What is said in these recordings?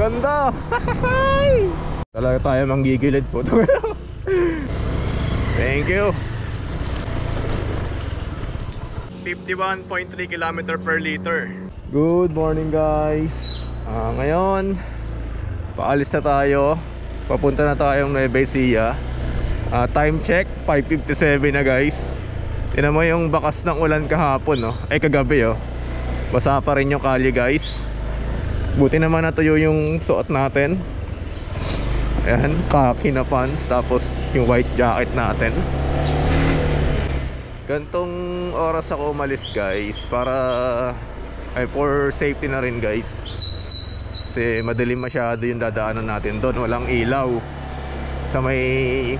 Ganda. Talaga tayo manggigilid po. Thank you. 51.3 km per liter. Good morning guys. Ngayon paalis na tayo. Papunta na tayong Nueva Ecija. Time check 5:57 na guys. Tingnan mo yung bakas ng ulan kahapon, no? Ay kagabi, oh. Basa pa rin yung kalye guys. Buti naman natuyo yung suot natin. Ayan, khaki na pants. Tapos yung white jacket natin. Gantong oras ako umalis guys, para for safety na rin guys. Kasi madilim masyado yung dadaanan natin doon. Walang ilaw. Sa may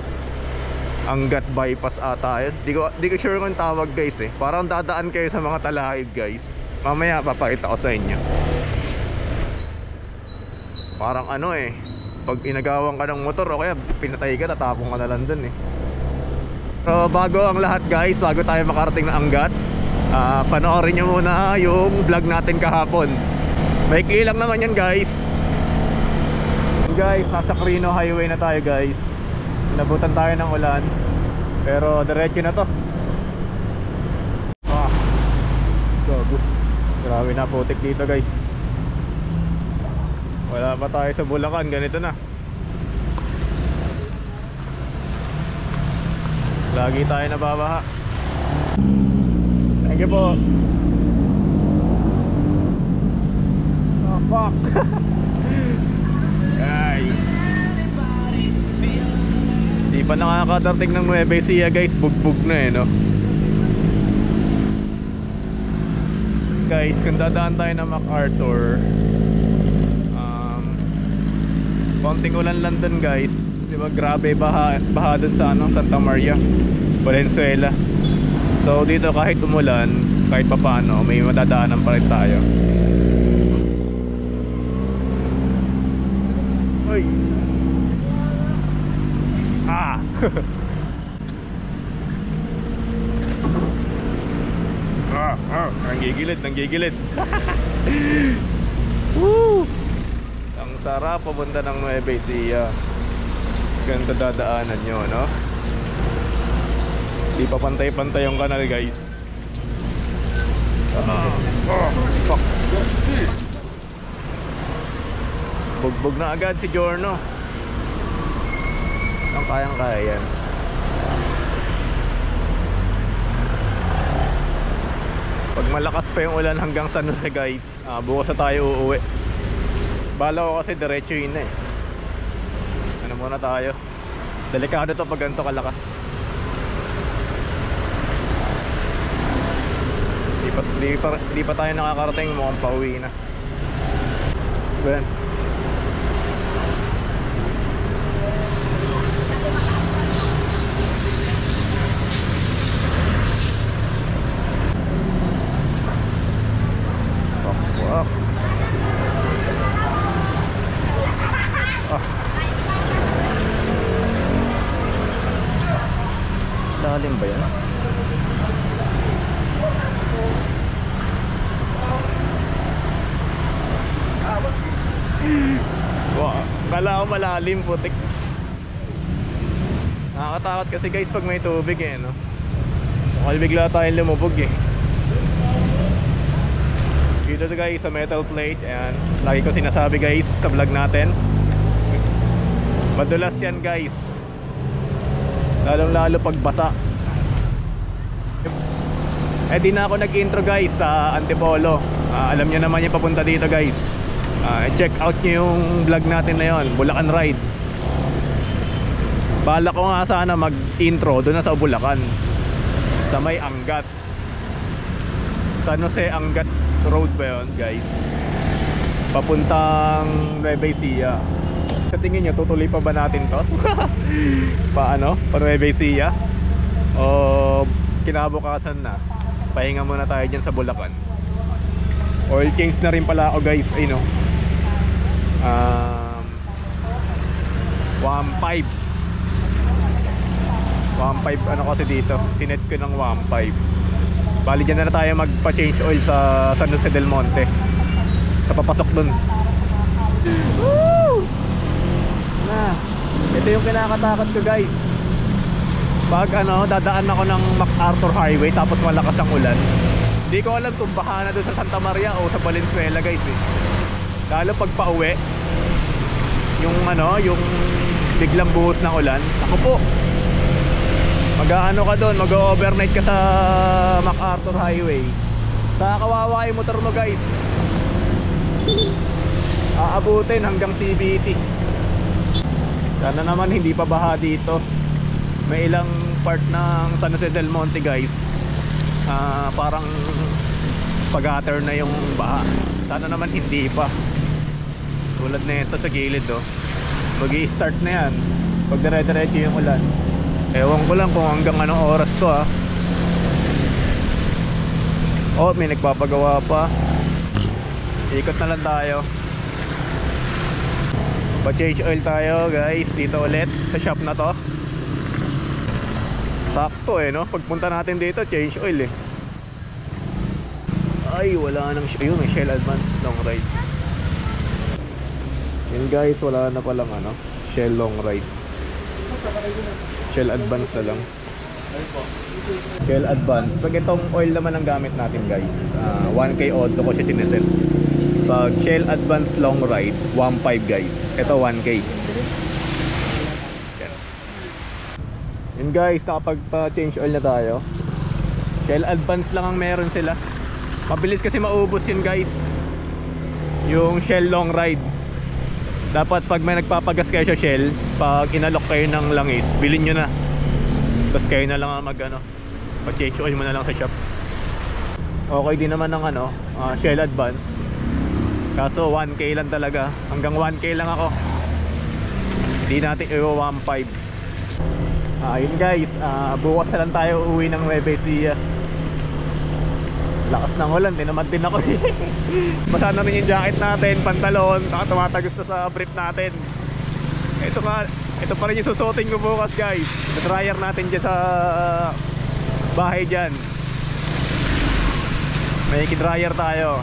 Angat bypass ata yun. Di ko sure kung tawag guys eh. Parang dadaan kayo sa mga talahib guys. Mamaya papakita ko sa inyo. Parang ano eh, pag inagawan ka ng motor o kaya pinatay ka, tatapong ka na lang dun eh. So bago ang lahat guys, bago tayo makarating na Angat, panoorin nyo muna yung vlog natin kahapon. Maikli lang naman yan guys. Guys, nasa Quirino Highway na tayo guys. Nabutan tayo ng ulan, pero diretso na to. Gago. Grabe na putik dito guys. Wala pa tayo sa Bulacan, ganito na. Lagi tayo nababaha. Thank you po. Oh fuck. Guys, di pa nakakadating ng Nueva Ecija guys. Bugbog na eh, no? Guys, kung dadaan tayo ng MacArthur, konting ulan lang dun guys. Diba grabe baha dun sa ano, Santa Maria, Valenzuela. So dito kahit umulan, kahit papano, may madadaanan pa rin tayo. Uy. Nanggigilid. Woo! Ang sarap pupunta ng Nueva Ecija. Ganito dadaanan nyo, no? Di pa pantay-pantay yung kanal guys. Fuck. Bugbog na agad si Giorno. Ang kayang-kaya yan. Pag malakas pa yung ulan hanggang San Jose guys, bukas na tayo uuwi. Bala ko kasi diretso yun na eh. Ano muna tayo. Delikado to pag ganito kalakas. Di pa tayo nakakarating, mukhang pauwi na. Ben. Lalim ba yan? Wow, kala ko malalim, putik. Nakakatakot kasi guys pag may tubig eh, no? Mukhang bigla tayong lumubog eh. Dito guys sa metal plate, ayan. Lagi ko sinasabi guys sa vlog natin, madulas yan guys, lalong lalo pag basa. Di na ako nag-intro guys sa Antipolo. Alam nyo naman yung papunta dito guys. Check out nyo yung vlog natin na yun, Bulacan Ride. Bala ko nga sana mag-intro doon na sa Bulacan, sa may Angat, San Jose Angat Road ba yun guys, papuntang Nueva Ecija. Sa tingin nyo tutuloy pa ba natin to? Paano? Pa Nueva Ecija? O kinabukasan na pahinga muna tayo dyan sa Bulacan? Oil change na rin pala ako guys. Ay no, 1.5 ano kasi dito, sinet ko ng 1.5. Bali dyan na tayo magpa-change oil sa San Jose del Monte, sa papasok dun. Woo! Na, ito yung kinakatakot ko guys. Pag dadaan ako ng MacArthur Highway tapos malakas ang ulan, hindi ko alam kung baha na doon sa Santa Maria o sa Valenzuela guys eh. Lalo pag pauwi, yung yung biglang buhos ng ulan, ako po, mag-aano ka doon, mag-overnight ka sa MacArthur Highway, sa kawawa yung motor mo guys, aabutin hanggang CBT. Sana naman hindi pa baha dito. May ilang part ng San Jose del Monte guys, parang pag-gutter na yung baha. Sana naman hindi pa. Tulad na ito sa gilid mag-i-start na yan pag dire-diretso yung ulan. Ewan ko lang kung hanggang anong oras to Oh, may nagpapagawa pa. Ikot na lang tayo. Pa-change oil tayo guys dito ulit sa shop na to. Sakto pagpunta natin dito change oil Ay wala nang yun, may Shell Advance long ride. Yun guys, wala na palang Shell long ride. Shell Advance na lang. Shell Advance. Pag itong oil naman ang gamit natin guys, 1K auto ko siya sineset. Pag Shell Advance long ride 1.5 guys, ito 1K. Yun guys, nakapag-change oil na tayo. Shell Advance lang ang meron sila. Mabilis kasi maubos yun guys, yung Shell long ride. Dapat pag may nagpapagas kayo sa Shell, pag inalok kayo ng langis, bilhin nyo na. Tapos kayo na lang mag-change oil mo na lang sa shop. Okay din naman ng Shell Advance. Kaso 1K lang talaga. Hanggang 1K lang ako. Hindi natin 1.5. Yun guys, bukas na lang tayo uuwi ng Nueva Ecija. Lakas ng ulan, tinamad din ako Basa na rin yung jacket natin, pantalon, saka tumatagos na sa brief natin. Ito pa rin yung susuotin ko bukas guys. Dryer natin dyan sa bahay dyan. May dryer tayo.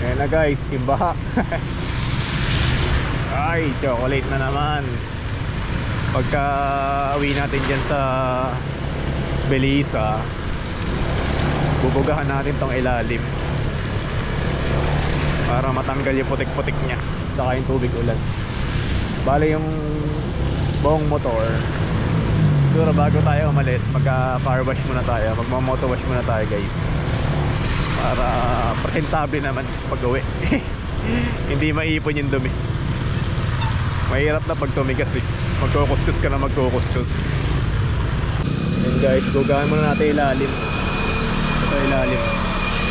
Ayan na guys, yung baha Ay, chocolate na naman. Pagka uwi natin dyan sa Belisa, bubugahan natin tong ilalim para matanggal yung putik-putik nya, saka yung tubig ulan. Bale yung buong motor, siguro bago tayo umalis, magka-car wash muna tayo, magmamoto wash muna tayo guys, para presentable naman pag uwi. Hindi maipon yung dumi. Mahirap na pag tumigas magkukuskus ka na magkukuskus. And guys, bugahan muna natin ilalim. Ito ilalim.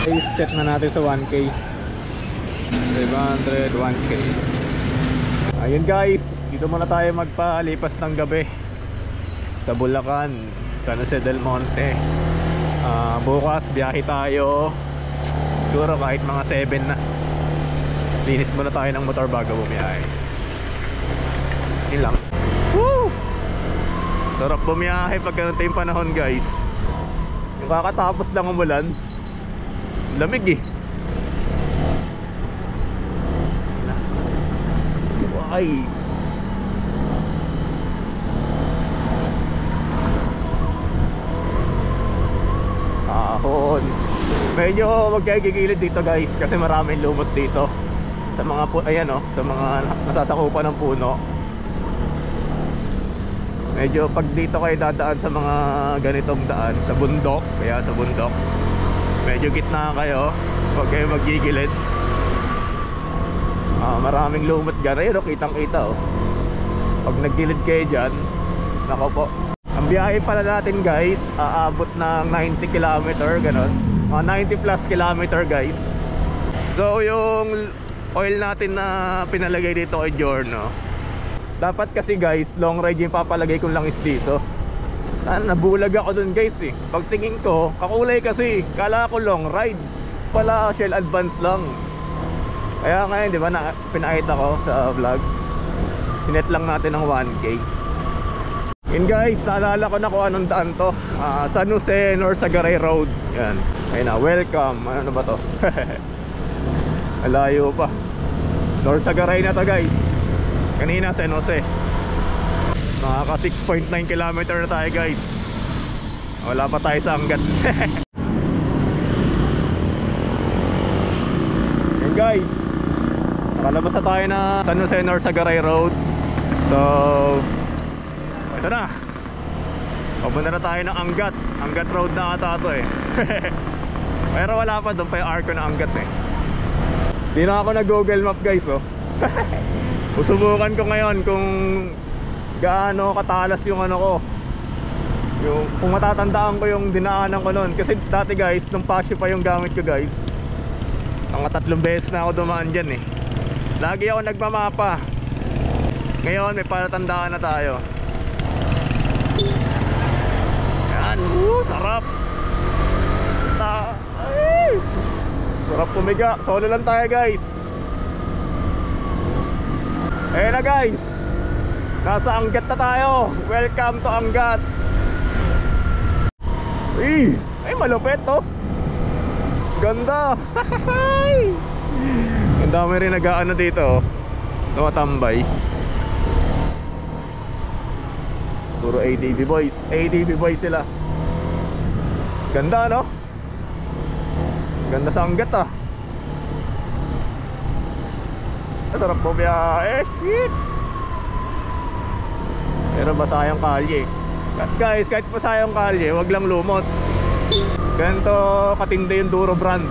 Okay, set na natin sa 1K. 500, 1K. Ayun guys, dito muna tayo magpalipas ng gabi sa Bulacan, San Jose del Monte. Bukas biyahe tayo, siguro kahit mga 7 na. Linis muna tayo ng motor bago bumiyahe. Yun lang. Woo! Sarap bumiyahe pag ganito yung panahon guys. Yung kakatapos lang umulan, lamig Ay, ahon. Medyo magkagigilid dito guys, kasi maraming lumot dito sa mga sa mga nasasakupan ng puno. Medyo pag dito kayo dadaan sa mga ganitong daan, sa bundok, kaya sa bundok, medyo gitna kayo, huwag kayo magigilid. Maraming lumot dyan. Ayun kitang kita pag naggilid kayo dyan, nako po. Ang biyahe pala natin guys, aabot ng 90 km, ganon, mga 90 plus kilometer guys. So yung oil natin na pinalagay dito kay Giorno, dapat kasi guys long ride yung papalagay kong langis dito. Nabulag ako dun guys pagtingin ko kakulay kasi, kala ko long ride pala, Shell Advance lang. Kaya ngayon di ba pinakita ko sa vlog, sinet lang natin ng 1K. Yun guys, naalala ko na kung anong daan to, San Jose North Sagaray Road. Yan, ayun na, welcome. Ano ba to? Malayo pa. North Sagaray na to guys. Kanina San Jose. Nakaka 6.9 kilometer na tayo guys. Wala pa tayo sa Angat. Yan guys, nakalabas na tayo na San Jose North Sagaray Road. So ito na, papunta na tayo ng Angat. Angat Road na ata ito eh. Pero wala pa, doon pa yung arko ng Angat eh. Di na ako nag-Google Map guys oh. Susubukan ko ngayon kung gaano katalas yung ano ko, yung kung matatandaan ko yung dinaanan ko noon. Kasi dati guys, nung Pasio pa yung gamit ko guys, mga 3 beses na ako dumaan dyan eh. Lagi ako nagmamapa. Ngayon may palatandaan na tayo. Yan, sarap. Ay, sarap pumiga. Solo lang tayo guys. Ayun na guys, nasa Angat na tayo. Welcome to Angat. Ay malupit to. Ganda. Ang dami rin nag-aano dito, tumatambay. Puro ADB boys. ADB boys sila. Ganda no? Ganda sa Angat ah. Sarap po biyahe. Shit. Pero basa yung kalye. Guys, kahit basa yung kalye, wag lang lumot. Ganito katindi yung Duro brand.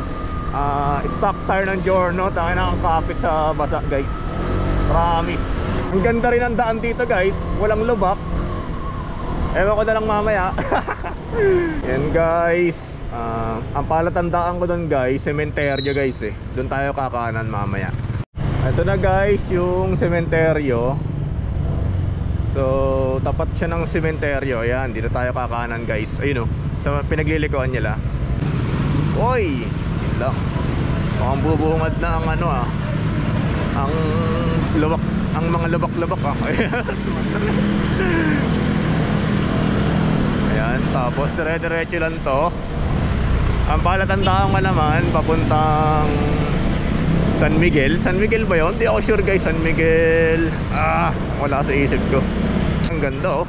Stock tire ng Giorno. Tayo na ang kapit sa basa guys. Promise. Ang ganda rin ang daan dito guys. Walang lubak. Ewan ko na lang mamaya. Yan guys. Ang palatandaan ko doon guys, sementeryo guys eh. Doon tayo kakanan mamaya. Ito na guys yung sementeryo. So tapat siya ng sementeryo. Ayan, dito tayo kakanan guys. Ayun o, sa pinaglilikuan nila. Oy, yun lang. Mukhang bubungad na ang ano ah, ang lubak, ang mga lubak-lubak ah. Ayan, tapos dire-diretso lang to. Ang palatandaan ko naman papuntang San Miguel. San Miguel ba yun? Hindi ako sure guys. San Miguel. Wala sa isip ko. Ang ganda oh.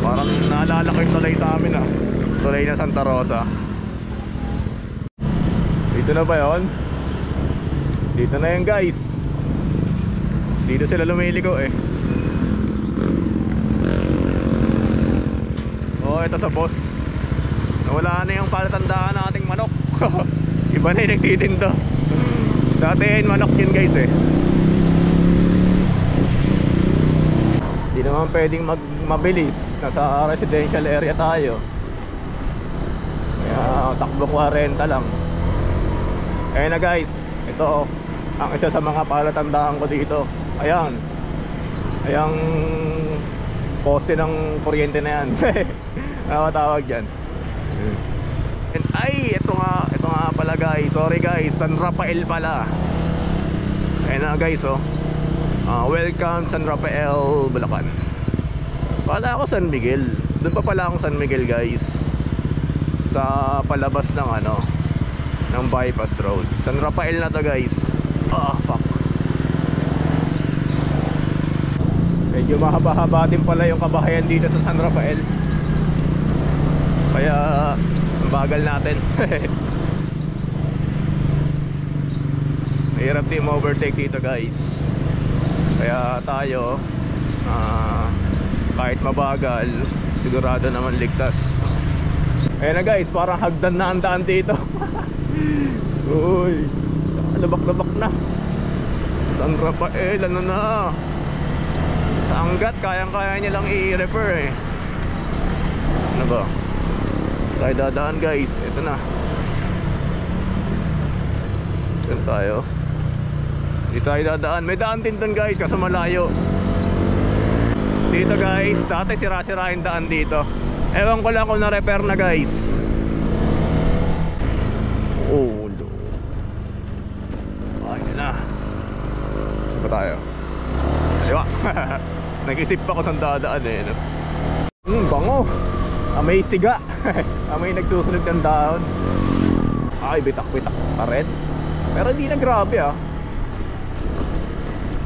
Parang naalala ko yung tulay sa amin ah. Tulay na Santa Rosa. Dito na ba yun? Dito na yan guys. Dito sila lumiliko eh. Oh, ito sa boss. Nawala na yung palatandaan ng ating manok. Iba na yung nagtitinda. Dati yun manok yun guys eh. Hindi naman pwedeng mabilis. Nasa residential area tayo. Kaya takbo 40 lang. Ayun na guys. Ito ang isa sa mga palatandaan ko dito. Ayan. Ayang poste ng kuryente na yan. Ano tawag dyan? Ay, ito nga pala guys. Sorry guys, San Rafael pala. Ayun na guys oh. Welcome San Rafael, Bulacan. Pala ako San Miguel. Doon pa pala akong San Miguel guys. Sa palabas ng ano, ng bypass road. San Rafael na to guys. Fuck. Medyo mahaba-haba din pala yung kabahayan dito sa San Rafael. Kaya ang bagal natin. Mahirap din overtake dito guys. Kaya tayo kahit mabagal, sigurado naman ligtas. Ayan na guys, parang hagdan na ang daan dito. Uy, labak-labak na. San Rafael, ano na. Sa Angat, kayang-kaya niya lang i-refer eh. Ano ba? Tayo dadaan guys, ito na. Ito tayo. Dito tayo dadaan. May daan din dun guys, kaso malayo. Dito guys, dati sira-sira yung daan dito. Ewan ko lang kung na-repair na guys. Oh no. Ayun na. Saan ba tayo? Kaliwa. Nag-isip pa ko saan dadaan eh no? Bango. May siga. May nagsusunog ng dahon. Ay, bitak-bitak pa rin. Pero hindi na grabe ah.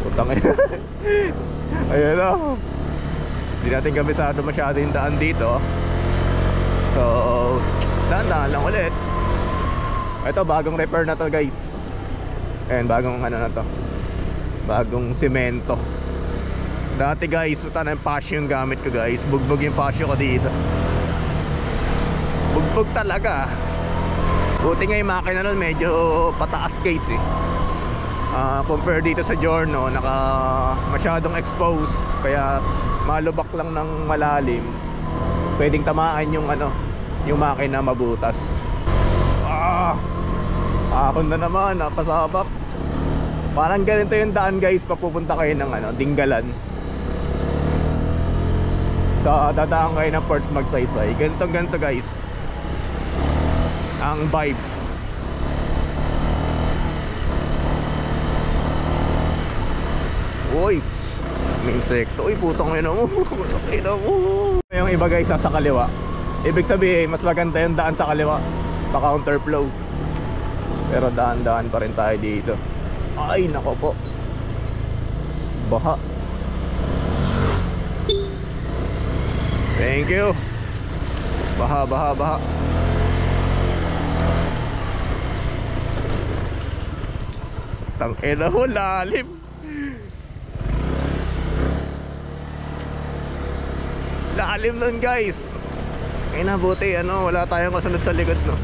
Putang ina. Ayan na. Hindi natin kabisado masyado yung daan dito. So dahan-dahan lang ulit. Ito bagong repair na to guys. Ayan, bagong ano na to, bagong semento. Dati guys, puta na yung pasyo yung gamit ko guys. Bugbog yung pasyo ko dito. Bugbog talaga. Buti nga yung makina nun medyo pataas guys eh. Compare dito sa Giorno, naka masyadong exposed. Kaya malubak lang ng malalim, pwedeng tamaan yung ano, yung makina mabutas. Ahon na naman, napasabak. Parang ganito yung daan guys, papupunta kayo ng ano, Dinggalan. So dadaan kayo ng Port Magsaysay. Ganito guys ang vibe. Uy, may insekto. Uy, putang ina mo. Putang ina mo. Yung iba guys sa kaliwa, ibig sabihin mas maganda yung daan sa kaliwa, pa counterflow. Pero daan-daan pa rin tayo dito. Ay nako po, baha. Thank you. Baha. Tangina mo, lalim. Lalim nun guys. Ay nabuti ano, wala tayong kasunod sa likod no.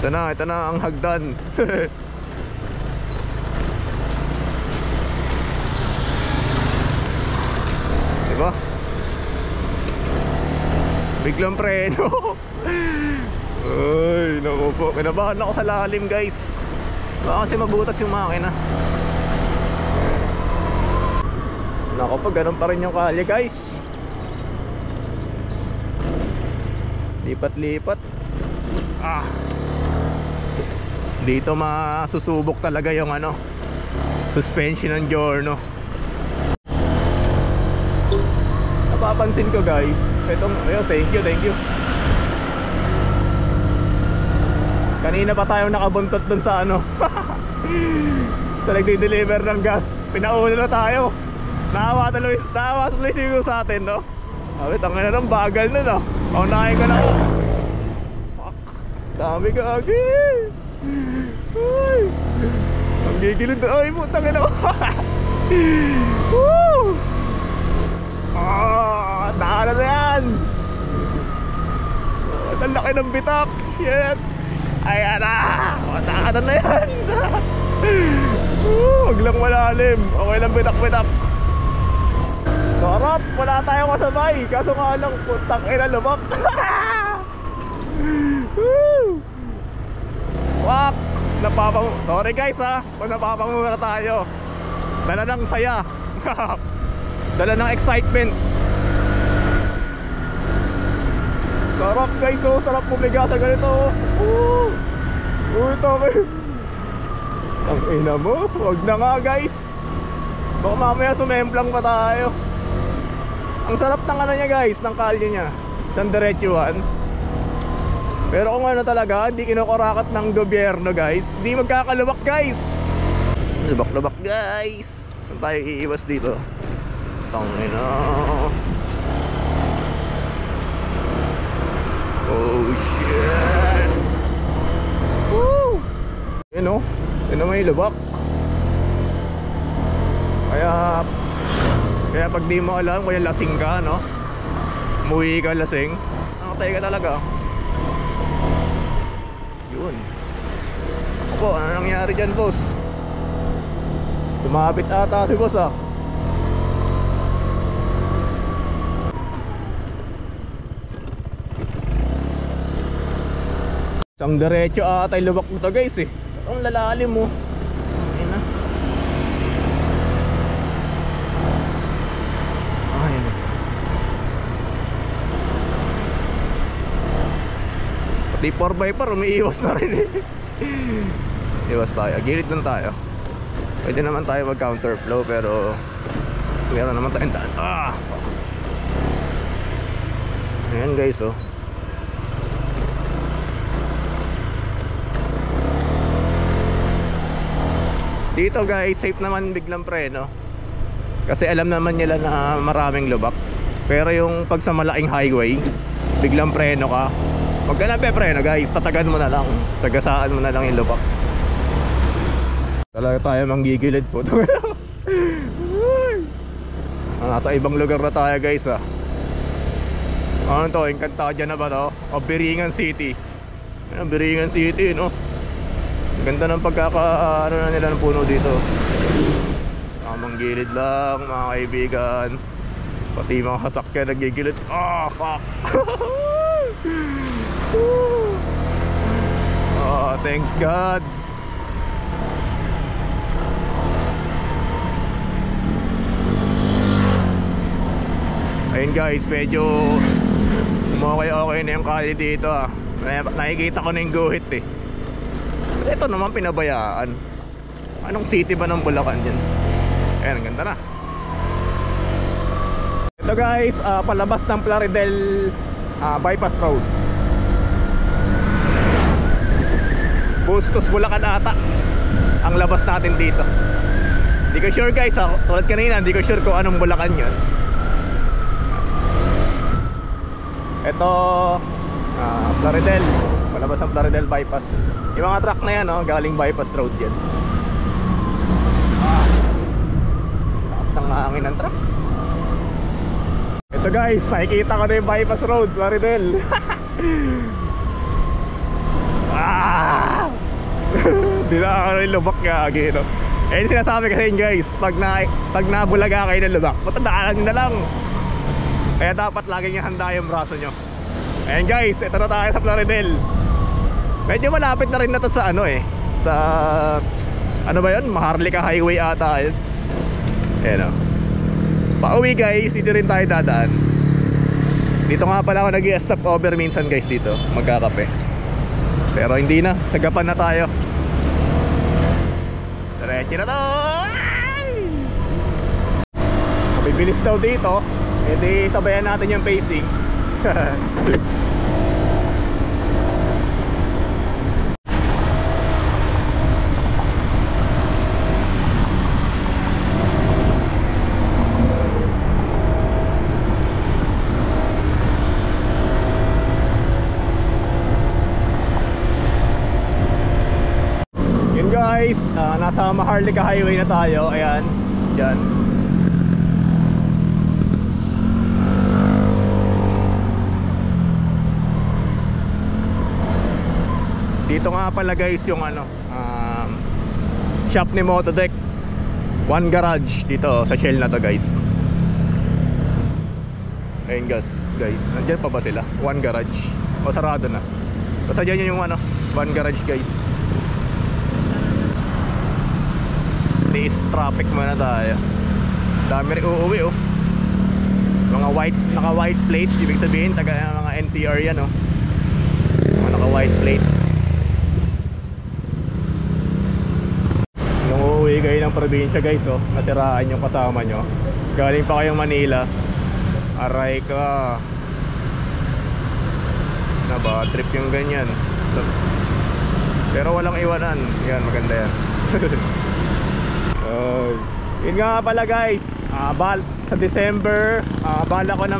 Ito na ang hagdan. Diba? Biglang preno. Ay naku po, kinabahan ako sa lalim guys. Baka kasi mabutas yung makina. Naku po, ganun pa rin yung kalye guys. Lipat-lipat. Dito masusubok talaga yung ano, suspension ng Giorno. Napapansin ko guys, itong, ayun, thank you. Kanina pa tayo nakabuntot dun sa ano sa nagdi-deliver ng gas. Pinauna na tayo. Naawa tuloy siguro sa atin no. Sabi, tangina ng bagal na no. Paunahin ko na ako. Fuck, dami gagi. Ay, ang gigilid na. Ay mo, tangina ko. Woo! Daanan na yan. Ang laki ng bitak. Shit. Ayan na. Daanan na yan. Huwag lang malalim. Okay lang bitak. Sarap, wala tayong kasabay. Kaso nga lang, putang ina, lubak. Wak, sorry guys ha, kung napapamura tayo. Dala ng saya. Dala ng excitement. Sarap guys, oh, sarap pumiga sa ganito. Uy, tama. Ang ina mo, wag na nga guys. Baka mamaya sumemplang pa tayo. Ang sarap ng ano niya guys, ng kalye niya, isang diretsuhan. Pero kung ano talaga, hindi kinukurakat ng gobyerno guys, hindi magkakalubak guys. Lubak guys. Saan tayo iiwas dito? Tangina. Oh shit. Woo! Yun o, yun o, may lubak. Kaya pag di mo alam, kaya lasing ka no, umuwi ka lasing, nakatay ka talaga. Yun. Ako po, ano nangyari dyan boss? Sumabit ata si boss ah. Isang diretso ata yung lubak mo to guys eh. Ang lalalim mo. Ayun na. Ayun. Pati 4x4 umiiwas na rin eh. Iwas tayo, gilid lang tayo. Pwede naman tayo mag counterflow pero meron naman tayong daan. Ayan guys oh. Dito guys, safe naman biglang preno. Kasi alam naman nila na maraming lubak. Pero yung pag sa malaking highway, biglang preno ka, huwag ka lang preno guys, tatagan mo na lang, tagasaan mo na lang yung lubak. Talaga tayo manggigilid po. Nasa ibang lugar na tayo guys ha. Ano to, Encantadia na ba to? O Biringan City. Ayan, Biringan City no. Ganda ng ano na nila ng puno dito. Manggilid lang mga kaibigan. Pati mga sasakyan nagigilid. Ah, fuck. Oh, thanks God. Ayun guys, medyo okay na yung kali dito ah. Nakikita ko na yung guhit eh. Ito naman pinabayaan. Anong city ba ng Bulacan dyan? Ayan, ang ganda na. Ito guys, palabas ng Plaridel bypass road. Bustos Bulacan ata ang labas natin dito. Hindi ko sure guys, tulad kanina, hindi ko sure kung anong Bulacan yun. Ito Plaridel, palabas ng Plaridel bypass. Yung mga truck na yan galing bypass road yan. Lakas ng hangin ng truck. Ito guys, nakikita ko na yung bypass road, Plaridel. Di na ako rin lubak kaya no? Eh yung sinasabi kasi yun guys, pag nabulaga kayo ng lubak, matandaan nyo na lang. Kaya dapat laging handa yung braso nyo. Ayan guys, ito na tayo sa Plaridel. Medyo malapit na rin na to sa sa ano ba yun? Maharlika Highway ata yun. Ayan o. Pauwi guys, dito rin tayo dadaan. Dito nga pala ako nag-i-stop over minsan guys dito, magkakape. Pero hindi na, sagapan na tayo. Diretso na to. Mabibilis daw dito. E di sabayan natin yung pacing. Yun guys, nasa Maharlika Highway na tayo. Ayan, dyan. Dito nga pala guys yung shop ni Motodeck. One garage dito sa Shell na to guys. Ayun guys, nandyan pa ba sila? One garage. O sarado na. Basta dyan yung one garage guys. Days traffic muna tayo. Dami rin uuwi oh. Mga naka white plate. Ibig sabihin taga mga NCR yan oh. Mga naka white plate. Uwi kayo ng probinsya guys oh, natiraan yung kasama nyo, galing pa kayong Manila, aray ka na ba trip yung ganyan. Pero walang iwanan, yan maganda yan. Yun nga pala guys, sa December bala ko na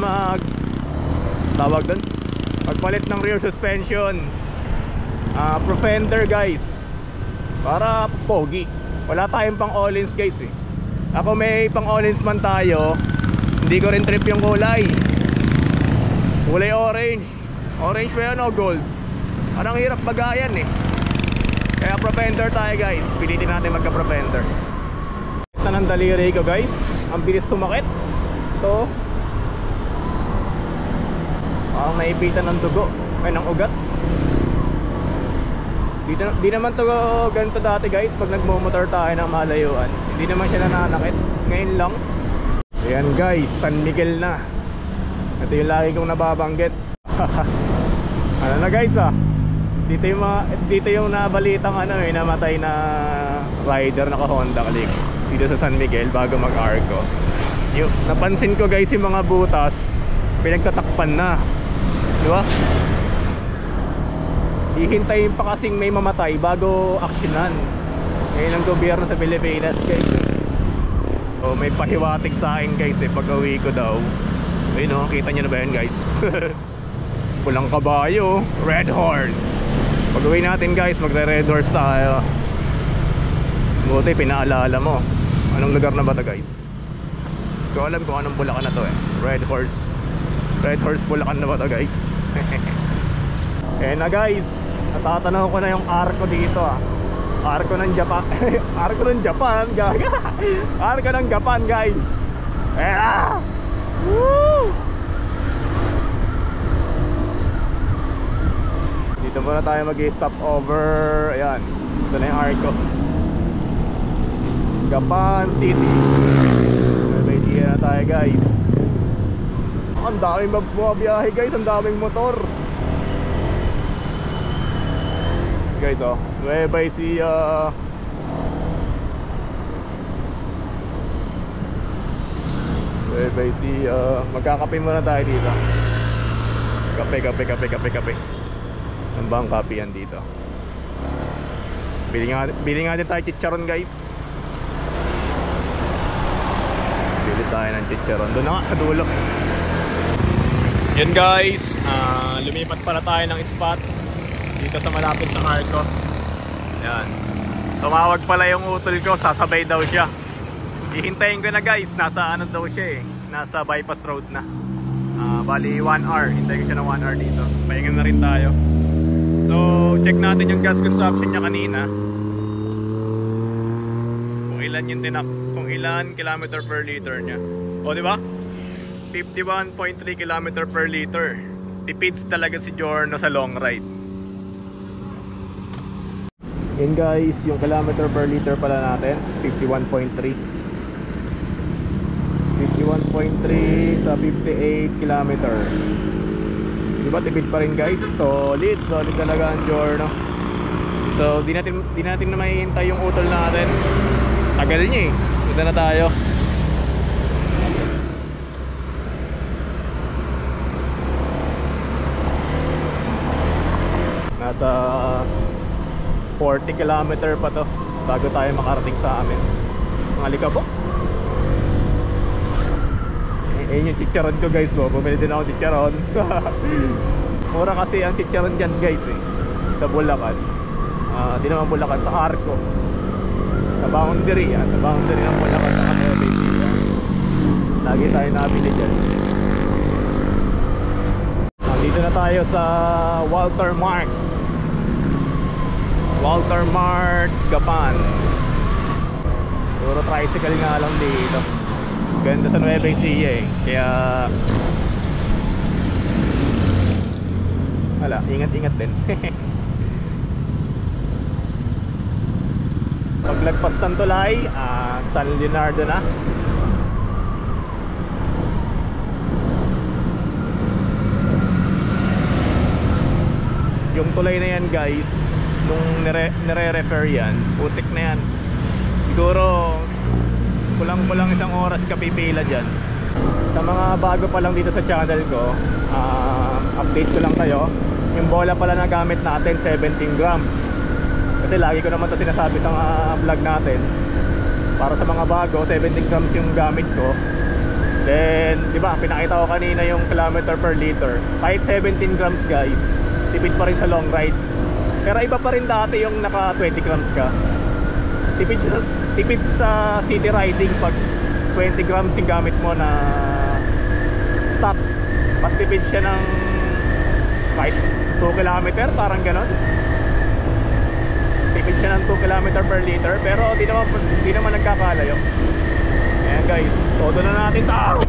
magpalit ng rear suspension, Profender guys, para pogi. Wala tayong pang all-ins guys eh. Ako may pang all-ins man tayo, hindi ko rin trip yung kulay orange. Orange ba yan o gold? Anong hirap bagayan eh. Kaya Profender tayo guys. Pilitin natin magka-Profender. Ito ng daliri ko guys, ang bilis sumakit. Ito parang naipitan ng dugo, ng ugat. Di naman to ganito dati guys, pag nagmumotor tayo ng malayuan. Hindi naman siya nananakit. Ngayon lang. Ayan guys, San Miguel na. Ito yung lagi kong nababanggit. Ano na guys dito yung nabalitang namatay na rider naka Honda Click dito sa San Miguel bago mag-Arco. Napansin ko guys yung mga butas pinagtatakpan na, di ba? Hihintayin pa kasing may mamatay bago aksyonan. Ngayon ang gobyerno sa Pilipinas guys. So may pahiwatig sa akin guys pag uwi ko daw. Ayun o, kita nyo na ba yan guys? Pulang kabayo, red horse. Pag uwi natin guys, magre-red horse tayo. Buti pinaalala mo. Anong lugar na ba ito guys? Hindi ko alam kung anong Bulacan na to Red horse. Red horse Bulacan na ba ito guys? Eh na guys, natatanaw ko na yung arko dito Arko ng Japan. Arko ng Japan, gaga. Arko ng Japan guys. Woo! Dito muna tayo mag-stop over. Ayan, ito na yung arko Japan City. May idea na tayo guys. Ang daming magbumabiyahe guys. Ang daming motor guys Nueva Ecija. Nueva Ecija. Magkakape muna tayo dito. Kape. Ang bang kape yan dito. Bili nga din tayo chicharon guys. Bili tayo ng chicharon. Doon na nga sa dulo. Yan guys, lumipat pala tayo ng spot dito sa malapit ng arko. Yan. Tumawag pala yung utol ko, sasabay daw siya. Hihintayin ko na guys, nasa ano daw siya nasa bypass road na. Bali 1 hour, hintayin ko siya ng 1 hour dito. Pahingan na rin tayo. So check natin yung gas consumption niya kanina. Kung ilan kilometer per liter niya. O di ba? 51.3 kilometer per liter. Tipids talaga si Giorno sa long ride. Yan guys, yung kilometer per liter pala natin 51.3 sa 58 kilometer. Diba tipid pa rin guys? Solid talaga ang Giorno. So di natin na mahihintay yung utol natin. Tagal niya Punta na tayo. Nasa 40 kilometer pa to bago tayo makarating sa amin. Mga likabok. Ayun yung chicharon ko guys. Bumili din ako chicharon. Mura kasi ang chicharon dyan guys sa Bulacan. Di naman Bulacan, sa Arco. Sa boundary sa boundary ng Bulacan sa Nueva Ecija. Lagi tayo nabili dyan. Dito na tayo sa Walter Mart Japan. Puro tricycle nga lang dito. Ganda sa Nueva Ecija kaya wala, ingat-ingat din. Paglagpas ng tulay, San Leonardo na. Yung tulay na yan guys, nung nire-refer yan, putik na yan. Siguro kulang-kulang isang oras ka pipila dyan. Sa mga bago pa lang dito sa channel ko, update ko lang kayo. Yung bola pala na gamit natin 17 grams. Kasi lagi ko naman ito sinasabi sa vlog natin. Para sa mga bago, 17 grams yung gamit ko. Then, di ba, pinakita ko kanina yung kilometer per liter. Kahit 17 grams guys, tipid pa rin sa long ride. Pero iba pa rin dati yung naka 20 grams ka. Tipid sa city riding pag 20 grams yung gamit mo na stop. Mas tipid siya ng kahit 2 kilometer, parang ganon. Tipid siya ng 2 kilometer per liter. Pero di naman nagkakalayo. Ayan guys, todo na natin tao.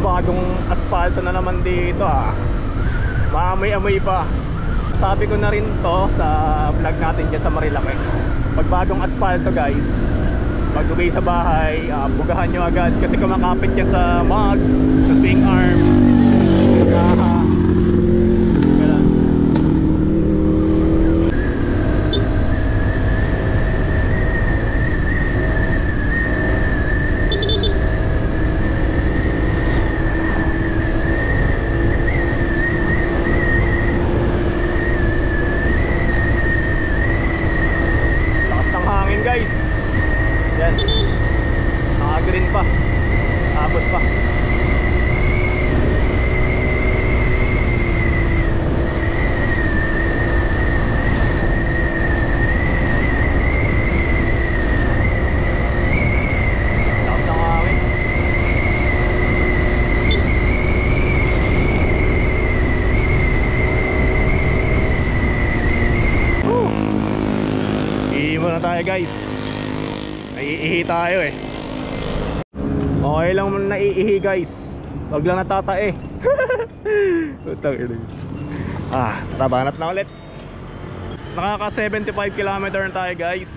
Bagong asfalto na naman dito maamoy-amoy pa. Sabi ko na rin to sa vlog natin dyan sa Marilaki. Pag bagong asfalto guys, pag uwi sa bahay, bugahan nyo agad kasi kumakapit yan sa mugs, sa swing arm. tayo guys. Naiihi tayo eh. Okay lang muna naiihi guys. Huwag lang natatae. Tabanat na ulit. Nakaka 75 km na tayo guys,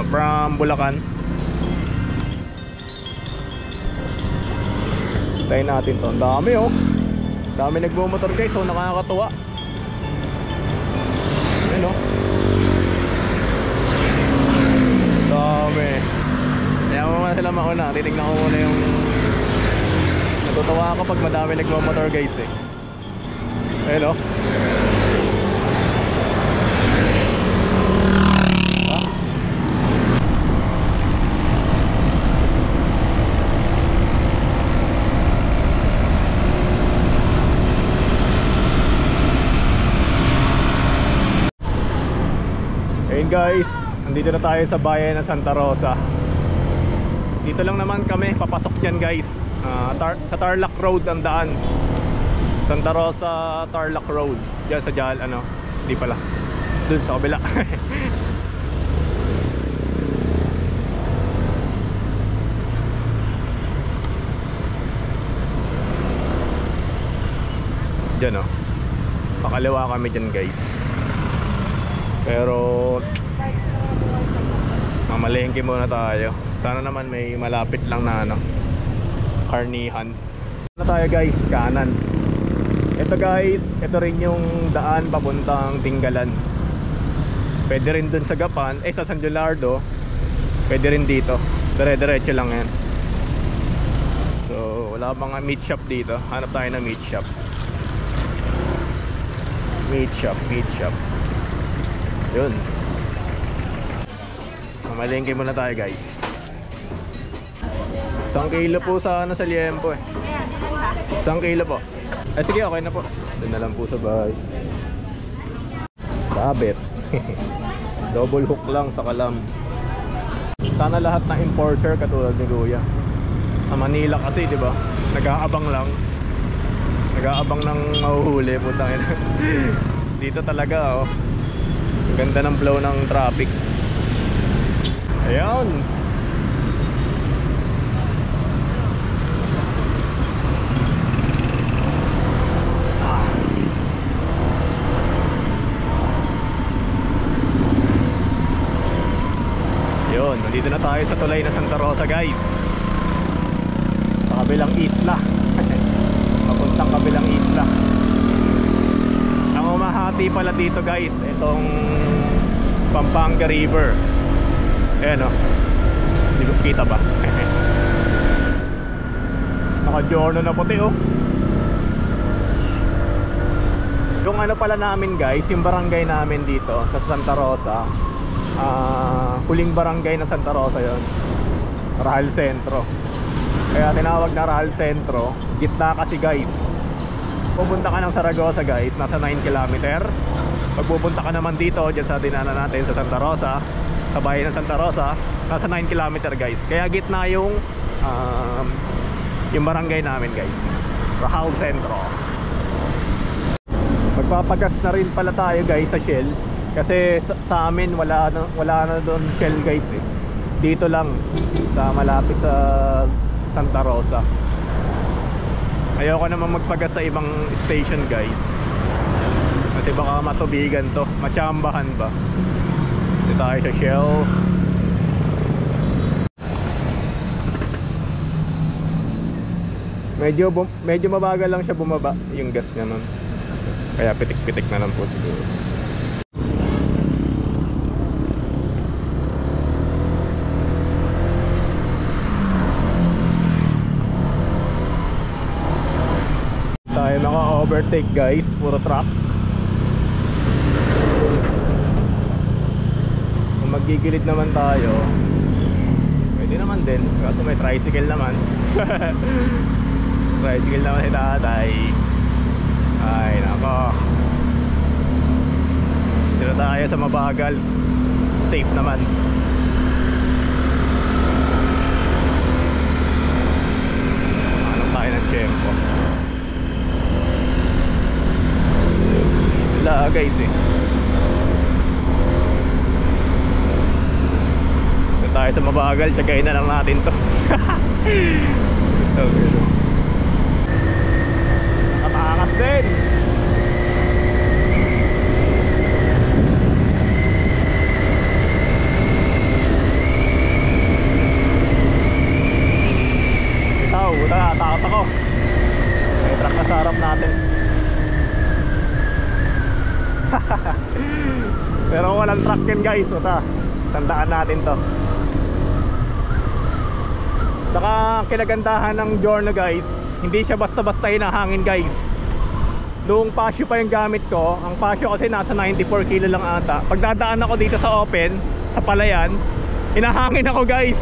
from Bulacan. Tayo natin to. Ang dami oh. Dami nagmumotor guys. So nakakatuwa. Ayan oh. Dami. Kaya mo muna sila mauna. Titignan ko muna yung... Natutuwa ako pag madami nagmumotor guys eh. Ayan oh. Ayun guys, nandito na tayo sa bayan ng Santa Rosa. Dito lang naman kami, papasok dyan guys. Sa Tarlac Road ang daan. Santa Rosa, Tarlac Road. Diyan sa Jal, ano, hindi pala. Dun sa kabila. Diyan oh. Pakaliwa kami dyan guys. Pero mamalengke muna tayo. Sana naman may malapit lang na ano, karnihan. Ano tayo guys? Kanan. Ito guys, ito rin yung daan papuntang Tinggalan. Pwede rin dun sa Gapan, sa San Gilardo. Pwede rin dito. Dire-diretso lang yan. So wala bang meat shop dito? Hanap tayo na meat shop. Meat shop. Yun. Mamalengke muna tayo guys. 1 kilo po sa ano, sa liempo eh. 1 kilo po. Sige, okay na po. Doon na lang po sa bahay. Sabit. Double hook lang sa kalam. Sana lahat na importer katulad ni Kuya. Sa Manila kasi, di ba? Nag-aabang lang. Nag-aabang ng mahuhuli po tayo. Dito talaga oh. Ang ganda ng flow ng traffic. Ayan. Yun, nandito na tayo sa tulay na Santa Rosa guys. Sa kabilang isla. Papuntang kabilang isla. Ang umahati pala dito guys, itong Pampanga River. Ayan o. Hindi ko kita ba? Naka-giorno na puti oh. Yung ano pala namin guys, yung barangay namin dito sa Santa Rosa, huling barangay na Santa Rosa yon, Rahal Centro. Kaya tinawag na Rahal Centro. Gitna kasi guys. Pupunta ka ng Saragossa guys, nasa 9 km. Pag pupunta ka naman dito, dyan sa dinaanan natin sa Santa Rosa, sa bayan ng Santa Rosa, nasa 9 km guys. Kaya gitna yung barangay namin guys, Rahal Centro. Magpapagas na rin pala tayo guys sa Shell. Kasi sa amin wala na doon Shell guys eh. Dito lang sa malapit sa Santa Rosa. Ayoko naman magpagas sa ibang station guys, kasi baka matubigan to, matsambahan ba. Dito tayo sa Shell. Medyo mabagal lang siya bumaba yung gas niya nun. Kaya pitik-pitik na lang po siguro. Tayo naka-overtake guys, puro truck. Kung magigilid naman tayo, pwede naman din, kaso may tricycle naman. Tricycle naman si tatay. Ay nako, dito tayo sa mabagal. Safe naman. Hanap tayo ng tempo. Wala guys eh. tayo sa mabagal, tsagain na lang natin to. Nakatakas din. Bitaw, takot ako. May truck na sa harap natin. Pero walang truck yan guys, tandaan natin to. Saka kinagandahan ng Giorno guys, hindi siya basta-basta hinahangin guys. Noong Pasio pa yung gamit ko, ang Pasio kasi nasa 94 kilo lang ata. Pag dadaan ako dito sa open, sa palayan, hinahangin ako guys.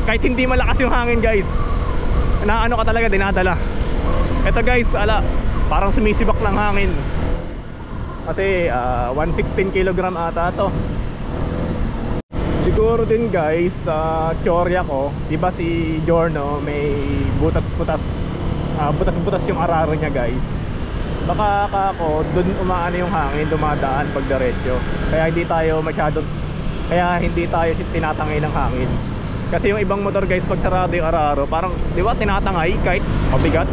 Kahit hindi malakas yung hangin guys, inaano ka talaga, dinadala. Ito guys, parang sumisibak ng hangin. Kasi 116 kg ata to. Siguro din guys, sa teorya ko, diba si Giorno may butas-butas yung araro niya guys. Baka ako dun umaano yung hangin, dumadaan pag diretso. Kaya hindi tayo tinatangay ng hangin. Kasi yung ibang motor guys, pag sarado yung araro, parang diba tinatangay kahit mabigat.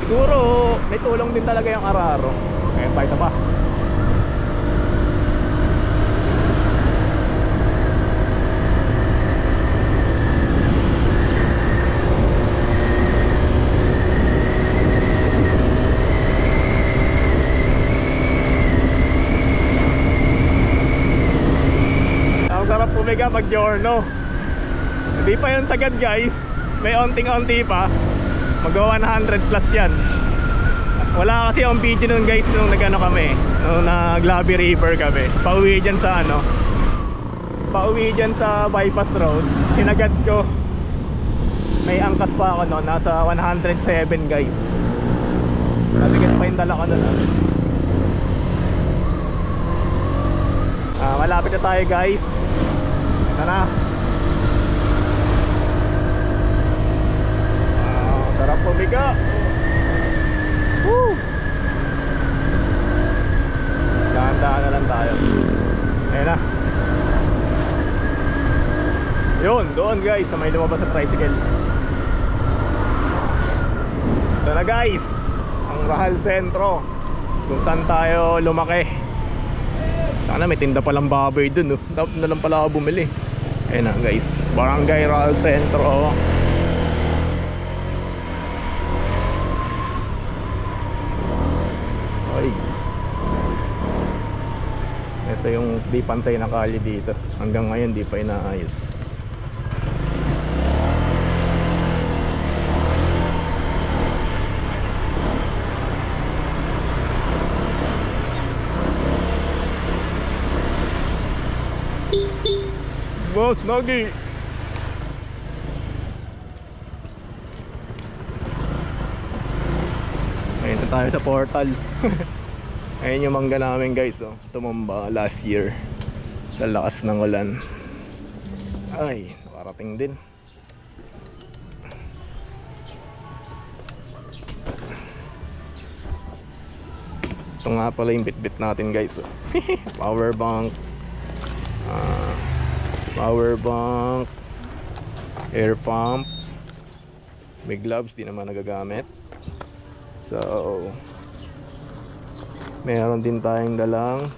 Siguro may tulong din talaga yung araro. Kaya pa ito pa. Ang sarap pumiga pag Giorno. Hindi pa yun sagad guys, may onting-onti pa. Mag-100 plus yan. Wala kasi yung video nun guys nung nag-ano kami, nung nag-Labi River kami. Pauwi dyan sa bypass road. Sinagad ko. May angkas pa ako no, nasa 107 guys. Nabigat pa yung dala ko nun. Malapit na tayo guys. Ito na. Sarap pumiga. Woo! Dahan-dahan na lang tayo. Ayan na. Yun, doon guys, sa may lumabas sa tricycle. Ito na guys, ang Rahal Sentro, kung saan tayo lumaki. Sana may tinda palang baboy dun, no? Dapat na lang pala ako bumili. Ayan na guys, Barangay Rahal Sentro. Ito yung di pantay na kalye dito. Hanggang ngayon di pa inaayos. Boss Nagi. Ayun na tayo sa portal. Ayun yung mangga namin guys, oh. Tumamba last year sa lakas ng ulan. Ay, nakarating din. Ito nga pala yung bit-bit natin guys, oh. Power bank, air pump. May gloves, di naman nagagamit. So meron din tayong dalang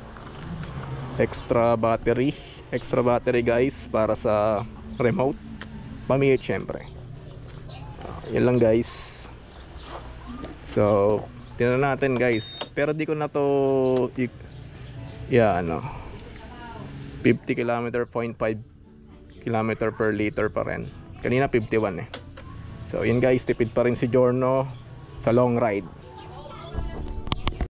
extra battery guys, para sa remote pamiyit syempre. Yan lang guys. So tingnan natin guys, pero di ko na to 50 km, 0.5 km per liter pa rin. Kanina 51 eh. So yun guys, tipid pa rin si Giorno sa long ride.